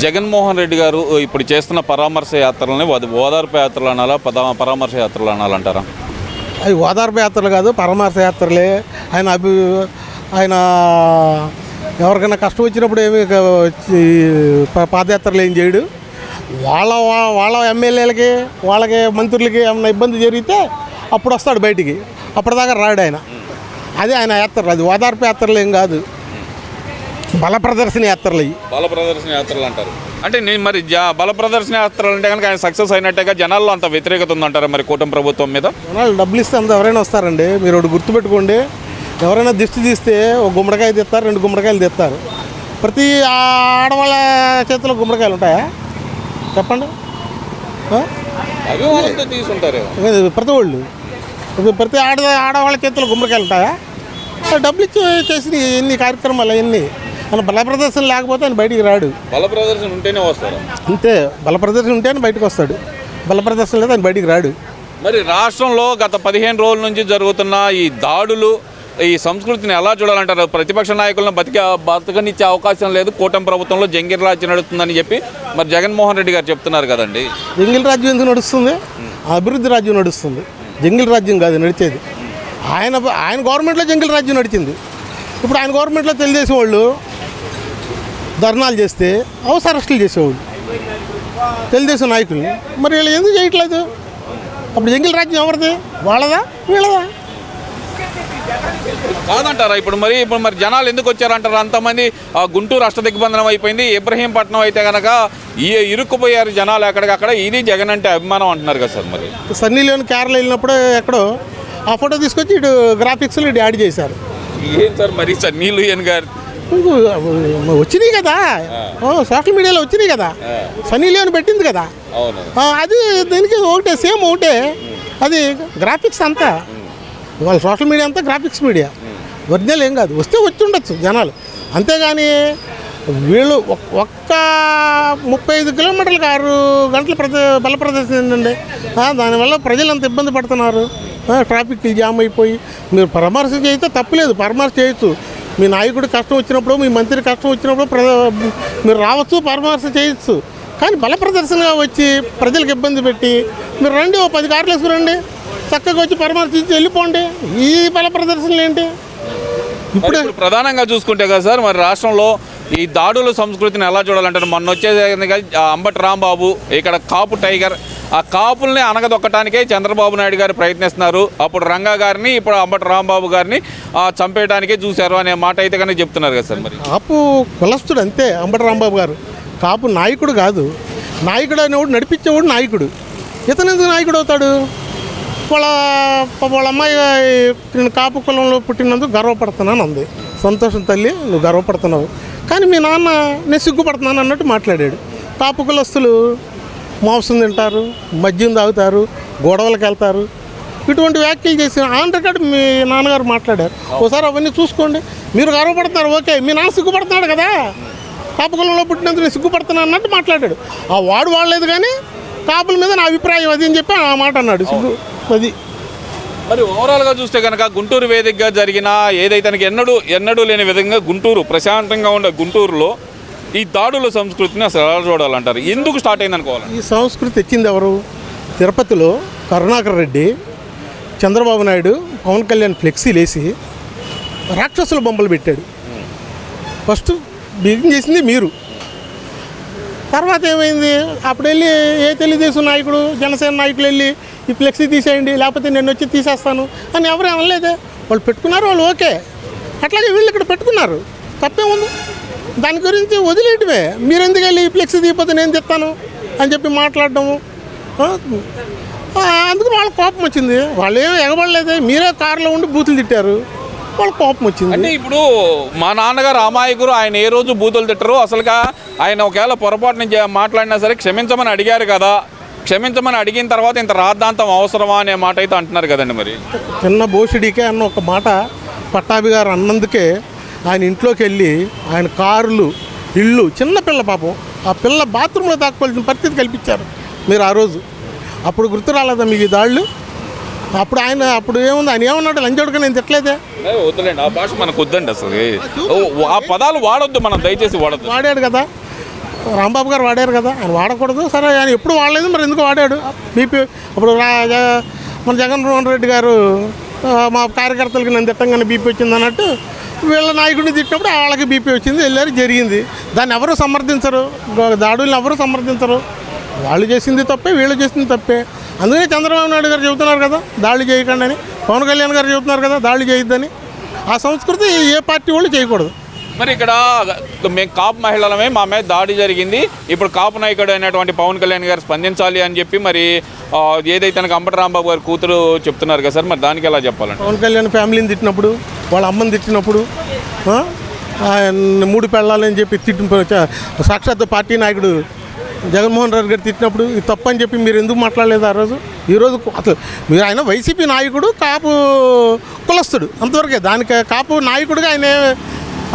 జగన్మోహన్ రెడ్డి గారు ఇప్పుడు చేస్తున్న పరామర్శ యాత్రలని ఓదార్పు యాత్రలు అనాలా పరామర్శ యాత్రలు అనాలంటారా? అవి ఓదార్పు యాత్రలు కాదు, పరామర్శ యాత్రలే. ఆయన ఎవరికైనా కష్టం వచ్చినప్పుడు ఏమి పాదయాత్రలు ఏం చేయడు. వాళ్ళ ఎమ్మెల్యేలకి వాళ్ళకి మంత్రులకి ఏమైనా ఇబ్బంది జరిగితే అప్పుడు వస్తాడు బయటికి, అప్పటిదాకా రాడు ఆయన. అదే ఆయన యాత్రలు, అది ఓదార్పు యాత్రలు ఏం కాదు, బల ప్రదర్శన యాత్రలు. అవి బల ప్రదర్శన యాత్రలు అంటారు. అంటే నేను మరి బల ప్రదర్శన యాత్రలు అంటే కనుక ఆయన సక్సెస్ అయినట్టుగా జనాల్లో అంత వ్యతిరేకత ఉందంటారా మరి కూటమి ప్రభుత్వం మీద? జనాలు డబ్బులు ఇస్తే అంత ఎవరైనా వస్తారండి. మీరు ఒకటి గుర్తుపెట్టుకోండి, ఎవరైనా దిష్టి తీస్తే ఒక గుమ్మడికాయ తెస్తారు, 2 గుమ్మడికాయలు తెస్తారు. ప్రతి ఆడవాళ్ళ చేతిలో గుమ్మడికాయలు ఉంటాయా చెప్పండి? తీసుకుంటారు ప్రతి వాళ్ళు, ప్రతి ఆడవాళ్ళ చేతిలో గుమ్మడికాయలు ఉంటాయా? డబ్బులు ఇచ్చి చేసిన ఎన్ని కార్యక్రమాలు అవన్నీ. ఆయన బల ప్రదర్శన లేకపోతే ఆయన బయటికి రాడు. బల ప్రదర్శన ఉంటేనే వస్తాడు. అంతే, బల ప్రదర్శన ఉంటేనే బయటకు వస్తాడు. బల ప్రదర్శన లేదు ఆయన బయటికి రాడు. మరి రాష్ట్రంలో గత 15 రోజుల నుంచి జరుగుతున్న ఈ దాడులు, ఈ సంస్కృతిని ఎలా చూడాలంటారు? ప్రతిపక్ష నాయకులను బతకనిచ్చే అవకాశం లేదు, కూటమి ప్రభుత్వంలో జంగిల్ రాజ్యం నడుస్తుందని చెప్పి మరి జగన్మోహన్ రెడ్డి గారు చెప్తున్నారు కదండి. జంగిల్ రాజ్యం ఎందుకు నడుస్తుంది? అభివృద్ధి రాజ్యం నడుస్తుంది, జంగిల్ రాజ్యం కాదు నడిచేది. ఆయన గవర్నమెంట్లో జంగిల్ రాజ్యం నడిచింది. ఇప్పుడు ఆయన గవర్నమెంట్లో తెలుగుదేశం వాళ్ళు ధర్నాలు చేస్తే హౌస్ అరెస్టులు చేసేవాళ్ళు తెలుగుదేశం నాయకుల్ని. మరి వీళ్ళు ఎందుకు చేయట్లేదు? అప్పుడు జంగిల్ రాజ్యం ఎవరిది? వాళ్ళదా వీళ్ళదా? కాదంటారా? ఇప్పుడు మరి జనాలు ఎందుకు వచ్చారంటారు? అంతమంది గుంటూరు అష్టదిగ్బంధనం అయిపోయింది, ఇబ్రహీంపట్నం అయితే కనుక ఇరుక్కుపోయారు జనాలు ఎక్కడికక్కడ. ఇది జగన్ అంటే అభిమానం అంటున్నారు కదా సార్. మరి సన్నీ లియోన్ కేరళ వెళ్ళినప్పుడు ఎక్కడో ఆ ఫోటో తీసుకొచ్చి ఇటు గ్రాఫిక్స్లో ఇటు యాడ్ చేశారు. ఏం సార్ మరి సన్నీ లియోన్ గారు వచ్చినాయి కదా, సోషల్ మీడియాలో వచ్చినాయి కదా, సన్నీ లియోన్ పెట్టింది కదా. అది దీనికి ఒకటే, సేమ్ ఒకటే. అది గ్రాఫిక్స్ అంతా, వాళ్ళ సోషల్ మీడియా అంతా గ్రాఫిక్స్ మీడియా, ఒరిజినల్ ఏం కాదు. వస్తే వచ్చి ఉండొచ్చు జనాలు, అంతేగాని వీళ్ళు ఒక్క 35 కిలోమీటర్లకు 6 గంటల బల ప్రదర్శన ఏంటండి? దానివల్ల ప్రజలు అంత ఇబ్బంది పడుతున్నారు. ట్రాఫిక్ జామ్ అయిపోయి. మీరు పరామర్శ చేయితే తప్పులేదు, పరామర్శ చేయొచ్చు. మీ నాయకుడు కష్టం వచ్చినప్పుడు, మీ మంత్రి కష్టం వచ్చినప్పుడు మీరు రావచ్చు, పరామర్శ చేయొచ్చు. కానీ బల ప్రదర్శనగా వచ్చి ప్రజలకు ఇబ్బంది పెట్టి మీరు రండి, 10 కార్లు వేసుకురండి, చక్కగా వచ్చి పరామర్శించి వెళ్ళిపోండి. ఈ బల ప్రదర్శనలు ఏంటి? ఇప్పుడు ప్రధానంగా చూసుకుంటే కదా సార్, మరి రాష్ట్రంలో ఈ దాడుల సంస్కృతిని ఎలా చూడాలంటారు? మొన్న వచ్చేది అంబటి రాంబాబు, ఇక్కడ కాపు టైగర్, ఆ కాపుల్ని అనగదొక్కటానికే చంద్రబాబు నాయుడు గారు ప్రయత్నిస్తున్నారు. అప్పుడు రంగా గారిని, ఇప్పుడు అంబటి రాంబాబు గారిని చంపేయడానికే చూశారు అనే మాట అయితే కానీ చెప్తున్నారు కదా సార్. మరి కాపు కులస్తుడు అంతే అంబటి రాంబాబు గారు, కాపు నాయకుడు కాదు. నాయకుడు అనేవాడు నడిపించేవాడు నాయకుడు. ఇతను ఎందుకు నాయకుడు అవుతాడు? వాళ్ళ అమ్మాయి నేను కాపు కులంలో పుట్టినందుకు గర్వపడుతున్నాను అంది. సంతోషం తల్లి, నువ్వు గర్వపడుతున్నావు. కానీ మీ నాన్న నేను సిగ్గుపడుతున్నాను అన్నట్టు మాట్లాడాడు. కాపు కులస్తులు మాంసం తింటారు, మద్యం తాగుతారు, గొడవలకు వెళ్తారు, ఇటువంటి వ్యాఖ్యలు చేసి ఆన్ రికార్డు మీ నాన్నగారు మాట్లాడారు. ఒకసారి అవన్నీ చూసుకోండి. మీరు గర్వపడుతున్నారు, ఓకే, మీ నాన్న సిగ్గుపడుతున్నాడు కదా, కాపు కులంలో పుట్టినందుకు నేను సిగ్గుపడుతున్నాను అన్నట్టు మాట్లాడాడు. ఆ వాడు వాడలేదు, కానీ కాపుల మీద నా అభిప్రాయం అది అని చెప్పి ఆ మాట అన్నాడు. సిగ్గు అది. మరి ఓవరాల్గా చూస్తే కనుక గుంటూరు వేదికగా జరిగిన ఏదైతే ఎన్నడూ లేని విధంగా గుంటూరు ప్రశాంతంగా ఉండే గుంటూరులో ఈ దాడుల సంస్కృతిని అసలు ఎలా చూడాలంటారు? ఎందుకు స్టార్ట్ అయింది అనుకోవాలి? ఈ సంస్కృతి తెచ్చింది ఎవరు? తిరుపతిలో కరుణాకర్ రెడ్డి, చంద్రబాబు నాయుడు, పవన్ కళ్యాణ్ ఫ్లెక్సీలు వేసి రాక్షసుల బొమ్మలు పెట్టాడు. ఫస్ట్ బిగిన్ చేసింది మీరు. తర్వాత ఏమైంది? అప్పుడు వెళ్ళి ఏ తెలుగుదేశం నాయకుడు, జనసేన నాయకులు వెళ్ళి ఈ ఫ్లెక్సీ తీసేయండి, లేకపోతే నేను వచ్చి తీసేస్తాను అని ఎవరు అనలేదే. వాళ్ళు పెట్టుకున్నారు, వాళ్ళు ఓకే. అట్లాగే వీళ్ళు ఇక్కడ పెట్టుకున్నారు, తప్పేముంది? దాని గురించి వదిలేయటమే. మీరు ఎందుకు వెళ్ళి ఈ ఫ్లెక్సీ తీయకపోతే నేను తెస్తాను అని చెప్పి మాట్లాడటము. అందుకు వాళ్ళకి కోపం వచ్చింది. వాళ్ళు ఏమీ ఎగబడలేదే, మీరే కారులో ఉండి బూతులు తిట్టారు, వాళ్ళకి కోపం వచ్చింది. అంటే ఇప్పుడు మా నాన్నగారు అమాయకురు, ఆయన ఏ రోజు బూతులు తిట్టరు. అసలుగా ఆయన ఒకవేళ పొరపాటు నుంచి మాట్లాడినా సరే క్షమించమని అడిగారు కదా, క్షమించమని అడిగిన తర్వాత ఇంత రాద్ధాంతం అవసరమా అనే మాట అయితే అంటున్నారు కదండి. మరి చిన్న బోషుడికే అన్న ఒక మాట పట్టాభి గారు అన్నందుకే ఆయన ఇంట్లోకి వెళ్ళి ఆయన కార్లు, ఇళ్ళు, చిన్న పిల్ల పాపం, ఆ పిల్ల బాత్రూంలో దాక్కోవాల్సిన పరిస్థితి కల్పించారు మీరు ఆ రోజు. అప్పుడు గుర్తు రాలేదా మీకు ఈ దాళ్ళు? అప్పుడు ఏముంది? ఆయన ఏమన్నాడు? లంచోడుగా నేను తిట్టలేదే. వద్దులేండి, ఆ భాష మనకు వద్దండి. అసలు ఆ పదాలు వాడొద్దు, మనం దయచేసి వాడద్దు. వాడాడు కదా. రాంబాబు గారు వాడారు కదా, ఆయన వాడకూడదు. సరే ఆయన ఎప్పుడు వాడలేదు, మరి ఎందుకు వాడాడు? బీపీ అప్పుడు మన జగన్మోహన్ రెడ్డి గారు మా కార్యకర్తలకి నన్ను తిట్టంగానే బీపీ వచ్చింది అన్నట్టు వీళ్ళ నాయకుడిని తిట్టినప్పుడు వాళ్ళకి బీపీ వచ్చింది, వెళ్ళారు, జరిగింది. దాన్ని ఎవరు సమర్థించరు, దాడుల్ని ఎవరు సమర్థించరు. వాళ్ళు చేసింది తప్పే, వీళ్ళు చేసింది తప్పే. అందుకనే చంద్రబాబు నాయుడు గారు చెబుతున్నారు కదా దాడులు చేయకండి అని, పవన్ కళ్యాణ్ గారు చెబుతున్నారు కదా దాడులు చేయొద్దని. ఆ సంస్కృతి ఏ పార్టీ వాళ్ళు చేయకూడదు. మరి ఇక్కడ మేము కాపు మహిళలమే, మా మీద దాడి జరిగింది, ఇప్పుడు కాపు నాయకుడు అయినటువంటి పవన్ కళ్యాణ్ గారు స్పందించాలి అని చెప్పి మరి ఏదైతే అంబటి రాంబాబు గారి కూతురు చెప్తున్నారు కదా సార్, మరి దానికి ఎలా చెప్పాలంటే? పవన్ కళ్యాణ్ ఫ్యామిలీని తిట్టినప్పుడు, వాళ్ళ అమ్మని తిట్టినప్పుడు, 3 పెళ్ళాలని చెప్పి సాక్షాత్ పార్టీ నాయకుడు జగన్మోహన్ రెడ్డి గారు తిట్టినప్పుడు ఇది తప్పని చెప్పి మీరు ఎందుకు మాట్లాడలేదు ఆ రోజు? ఈరోజు అసలు మీరు ఆయన వైసీపీ నాయకుడు, కాపు కులస్తుడు, అంతవరకే. దానికి కాపు నాయకుడిగా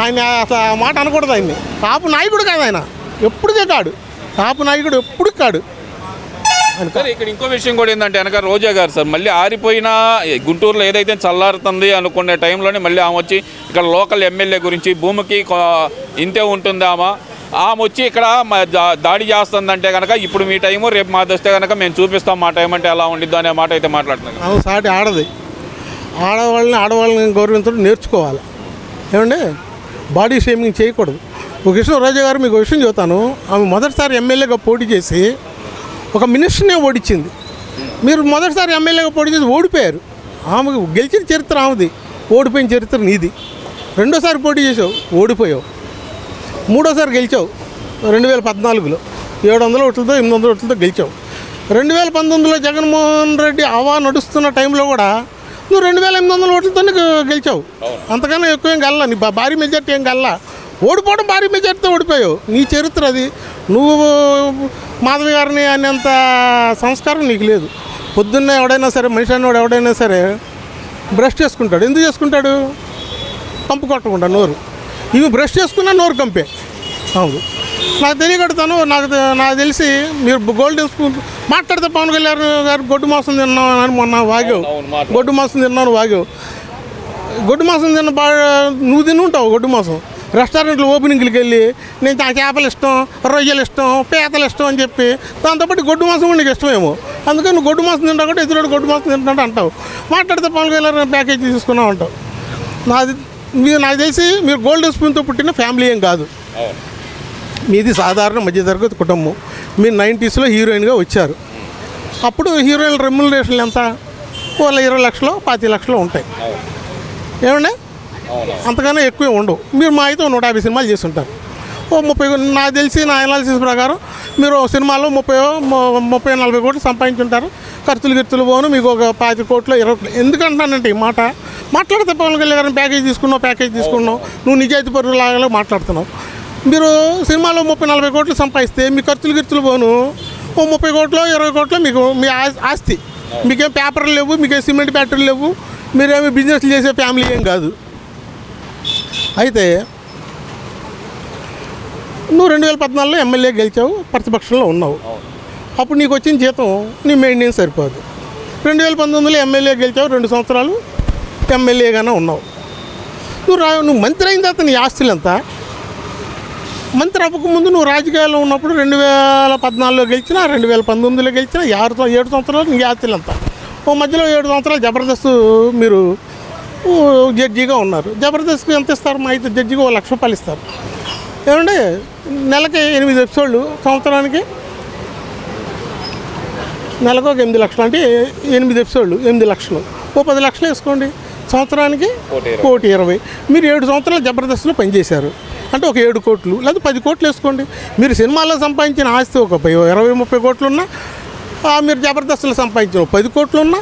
ఆయన అసలు ఆ మాట అనకూడదు. ఆయన్ని కాపు నాయకుడు కాదు, ఆయన ఎప్పుడుదే కాడు, కాపు నాయకుడు ఎప్పుడు కాడు. ఇక్కడ ఇంకో విషయం కూడా ఏంటంటే వెనక రోజా గారు సార్ మళ్ళీ ఆరిపోయిన గుంటూరులో ఏదైతే చల్లారుతుంది అనుకునే టైంలోనే మళ్ళీ ఆమె వచ్చి ఇక్కడ లోకల్ ఎమ్మెల్యే గురించి భూమికి ఇంతే ఉంటుంది ఆమె వచ్చి ఇక్కడ దాడి చేస్తుందంటే కనుక ఇప్పుడు మీ టైము రేపు మాది వస్తే కనుక మేము చూపిస్తాం మా టైం అంటే ఎలా ఉండిద్దో అనే మాట అయితే మాట్లాడుతున్నాం. ఆమె సాటి ఆడది, ఆడవాళ్ళని గౌరవించడం నేర్చుకోవాలి. ఏమండి, బాడీ షేమింగ్ చేయకూడదు. ఒక విషయం రోజా గారు మీకు విషయం చెబుతాను. ఆమె మొదటిసారి ఎమ్మెల్యేగా పోటీ చేసి ఒక మినిస్టర్నే ఓడించింది. మీరు మొదటిసారి ఎమ్మెల్యేగా పోటీ చేసి ఓడిపోయారు. ఆమెకు గెలిచిన చరిత్ర ఆమెది, ఓడిపోయిన చరిత్ర నీది. రెండోసారి పోటీ చేసావు, ఓడిపోయావు. మూడోసారి గెలిచావు 2014లో 700 ఓట్లతో 800 ఓట్లతో గెలిచావు. 2019లో జగన్మోహన్ రెడ్డి నడుస్తున్న టైంలో కూడా నువ్వు 2800 ఓట్లతోనే గెలిచావు. అంతకన్నా ఎక్కువ ఏం గల్లా, నీ భారీ మెజార్టీ ఏం గల్లా. ఓడిపోవడం భారీ మెజార్టీతో ఓడిపోయావు. నీ చరిత్ర అది. నువ్వు మాధవి గారిని అనేంత సంస్కారం నీకు లేదు. పొద్దున్నే ఎవడైనా సరే, మనిషి అన్నవాడు ఎవడైనా సరే బ్రష్ చేసుకుంటాడు. ఎందుకు చేసుకుంటాడు? కంపు కొట్టకుండా నోరు. ఇవి బ్రష్ చేసుకున్నా నోరు కంపే. అవును, నాకు తెలియకడతాను. నాకు తెలిసి మీరు గోల్డెన్ స్పూన్ మాట్లాడితే పవన్ కళ్యాణ్ గారు గొడ్డు మాంసం తిన్నాను అని మొన్న వాగావు. గొడ్డు మాంసం తిన్నాను వాగావు. గొడ్డు మాంసం తిన్న నువ్వు తిని ఉంటావు గొడ్డు మాంసం. రెస్టారెంట్లో ఓపెనింగ్కి వెళ్ళి నేను ఆ చేపలు ఇష్టం, రొయ్యలు ఇష్టం, పీతలు ఇష్టం అని చెప్పి దాంతోపాటు గొడ్డు మాంసం కూడా నీకు ఇష్టమేమో. అందుకని నువ్వు గొడ్డు మాంసం తింటావు కూడా ఎదురు గొడ్డు మాంసం తింటాడు అంటావు. మాట్లాడితే పవన్ కళ్యాణ్ ప్యాకేజ్ తీసుకున్నావు అంటావు. నాకు తెలిసి మీరు గోల్డెన్ స్పూన్తో పుట్టిన ఫ్యామిలీ ఏం కాదు. మీది సాధారణ మధ్యతరగతి కుటుంబం. మీరు 90sలో హీరోయిన్గా వచ్చారు. అప్పుడు హీరోయిన్ రెమ్యునరేషన్లు ఎంత? వాళ్ళ 20 లక్షలు 25 లక్షలు ఉంటాయి. ఏమండి, అంతకన్నా ఎక్కువే ఉండవు. మీరు మా అయితే 150 సినిమాలు చేస్తుంటారు. 30, నాకు తెలిసి నా అనాలిసిస్ ప్రకారం మీరు సినిమాలో 30-40 కోట్లు సంపాదించుంటారు. ఖర్చులు పోను మీకు ఒక 25 కోట్లు 20 కోట్లు. ఎందుకంటానంటే ఈ మాట మాట్లాడితే పవన్ కళ్యాణ్ గారిని ప్యాకేజ్ తీసుకున్నావు, నువ్వు నిజాయితీ పరులాగా మాట్లాడుతున్నావు. మీరు సినిమాలో 30-40 కోట్లు సంపాదిస్తే మీ ఖర్చులు పోను 30 కోట్లు 20 కోట్లు మీకు మీ ఆస్తి. మీకేం పేపర్లు లేవు, మీకేం సిమెంట్ ఫ్యాక్టరీలు లేవు, మీరేమి బిజినెస్లు చేసే ఫ్యామిలీ ఏం కాదు. అయితే నువ్వు 2014లో ఎమ్మెల్యే గెలిచావు, ప్రతిపక్షంలో ఉన్నావు. అప్పుడు నీకు వచ్చిన జీతం నీ మెయింటెనెన్స్ సరిపోదు. 2019లో ఎమ్మెల్యే గెలిచావు, 2 సంవత్సరాలు ఎమ్మెల్యేగానే ఉన్నావు. నువ్వు మంత్రి అయిన తర్వాత నీ ఆస్తులు ఎంత? మంత్రి అవ్వకముందు నువ్వు రాజకీయాల్లో ఉన్నప్పుడు 2014లో గెలిచినా, 2019లో గెలిచినా 7 సంవత్సరాలు నీ ఆస్తులు ఎంత? మధ్యలో 7 సంవత్సరాలు జబర్దస్త్ మీరు జడ్జిగా ఉన్నారు. జబర్దస్త్కి ఎంత ఇస్తారు? మా అయితే జడ్జిగా 1 లక్ష రూపాయలు ఇస్తారు. ఏమంటే నెలకి 8 ఎపిసోడ్లు, సంవత్సరానికి నెలకు ఒక 8 లక్షలు, అంటే 8 ఎపిసోడ్లు 8 లక్షలు. 10 లక్షలు వేసుకోండి, సంవత్సరానికి 1,20,00,000. మీరు 7 సంవత్సరాలు జబర్దస్త్లో పనిచేశారు అంటే ఒక 7 కోట్లు లేదా 10 కోట్లు వేసుకోండి. మీరు సినిమాల్లో సంపాదించిన ఆస్తి ఒక 20-30 కోట్లు ఉన్నా, మీరు జబర్దస్త్లో సంపాదించిన 10 కోట్లు ఉన్నా,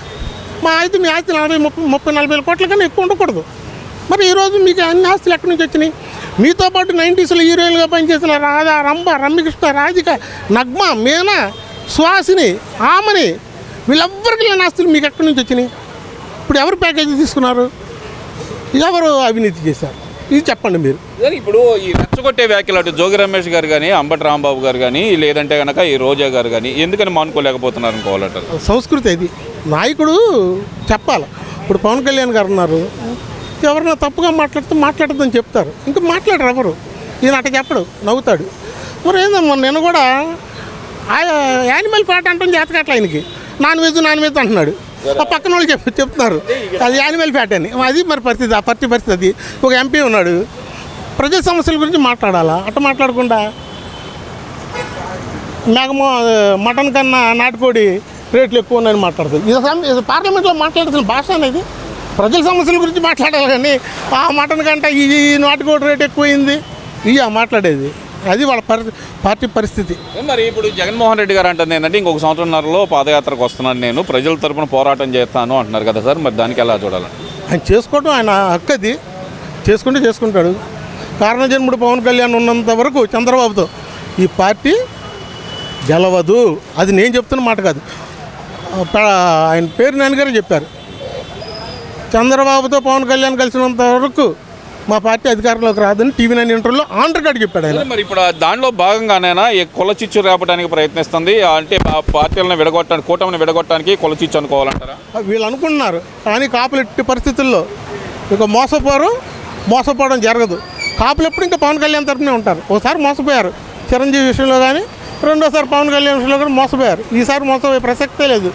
మా అయితే మీ ఆస్తి 40-40 కోట్ల కన్నా ఎక్కువ ఉండకూడదు. మరి ఈరోజు మీకు అన్ని ఆస్తులు ఎక్కడి నుంచి వచ్చినాయి? మీతో పాటు 90sలో హీరోయిన్గా పనిచేసిన రాధా, రంభ, రమ్యకృష్ణ, రాధిక, నగ్మ, మీనా, సుహాసిని, ఆమని, వీళ్ళెవ్వరికి లేని ఆస్తులు మీకు ఎక్కడి నుంచి వచ్చినాయి? ఇప్పుడు ఎవరు ప్యాకేజీ తీసుకున్నారు? ఎవరు అవినీతి చేశారు? ఇది చెప్పండి మీరు. ఇప్పుడు ఈ రెచ్చగొట్టే వ్యాఖ్యలు అటు జోగి రమేష్ గారు కానీ, అంబటి రాంబాబు గారు కానీ, లేదంటే కనుక ఈ రోజా గారు కానీ ఎందుకని మానుకోలేకపోతున్నారు అనుకోవాలంటారు? సంస్కృతి ఇది. నాయకుడు చెప్పాలి. ఇప్పుడు పవన్ కళ్యాణ్ గారు ఉన్నారు, ఎవరైనా తప్పుగా మాట్లాడితే మాట్లాడద్దని చెప్తారు, ఇంకా మాట్లాడరు ఎవరు. ఈయన అట్ట చెప్పడు, నవ్వుతాడు. మరి ఏందమ్మా నేను కూడా యానిమల్ ఫ్యాట్ అంటాం జాతకట్ల ఆయనకి నాన్ వెజ్ అంటున్నాడు. ఆ పక్కన వాళ్ళు చెప్తున్నారు అది యానిమల్ ఫ్యాట్ అని. అది మరి పరిస్థితి, ఆ పరిస్థితి అది. ఒక ఎంపీ ఉన్నాడు, ప్రజల సమస్యల గురించి మాట్లాడాలా, అట్ట మాట్లాడకుండా మటన్ కన్నా నాటుకోడి రేట్లు ఎక్కువ ఉన్నాయని మాట్లాడుతుంది. ఇది పార్లమెంట్లో మాట్లాడుతున్న భాష అనేది. ప్రజల సమస్యల గురించి మాట్లాడాలి కానీ ఆ మటన్ కంటే ఈ నాటుకోడి రేట్ ఎక్కువైంది ఇక మాట్లాడేది. అది వాళ్ళ పార్టీ పరిస్థితి. మరి ఇప్పుడు జగన్మోహన్ రెడ్డి గారు అంటుంది ఏంటంటే ఇంకొక సంవత్సరంన్నరలో పాదయాత్రకు వస్తున్నాను, నేను ప్రజల తరపున పోరాటం చేస్తాను అంటున్నారు కదా సార్, మరి దానికి ఎలా చూడాలి? ఆయన చేసుకోవటం ఆయన హక్కు, అది చేసుకుంటాడు. కారణజన్ముడు పవన్ కళ్యాణ్ ఉన్నంత వరకు చంద్రబాబుతో ఈ పార్టీ గెలవదు. అది నేను చెప్తున్న మాట కాదు, ఆయన పేరు నాన్నగారు చెప్పారు. చంద్రబాబుతో పవన్ కళ్యాణ్ కలిసినంత వరకు మా పార్టీ అధికారంలోకి రాదని టీవీ9 ఇంటర్వ్యూలో ఆన్ రికార్డు చెప్పాడు ఆయన. మరి ఇప్పుడు దానిలో భాగంగానైనా ఈ కుల చిచ్చు రేపడానికి ప్రయత్నిస్తుంది, అంటే ఆ పార్టీలను విడగొట్టడానికి, కూటమిని విడగొట్టడానికి కుల చిచ్చు అనుకోవాలంటారా? వీళ్ళు అనుకుంటున్నారు కానీ కాపులు ఎట్టి పరిస్థితుల్లో ఇక మోసపోవడం జరగదు. కాపులు ఎప్పుడు ఇంకా పవన్ కళ్యాణ్ తరపునే ఉంటారు. ఒకసారి మోసపోయారు చిరంజీవి విషయంలో కానీ, రెండోసారి పవన్ కళ్యాణ్ విషయంలో కూడా మోసపోయారు. ఈసారి మోసపోయే ప్రసక్తే లేదు.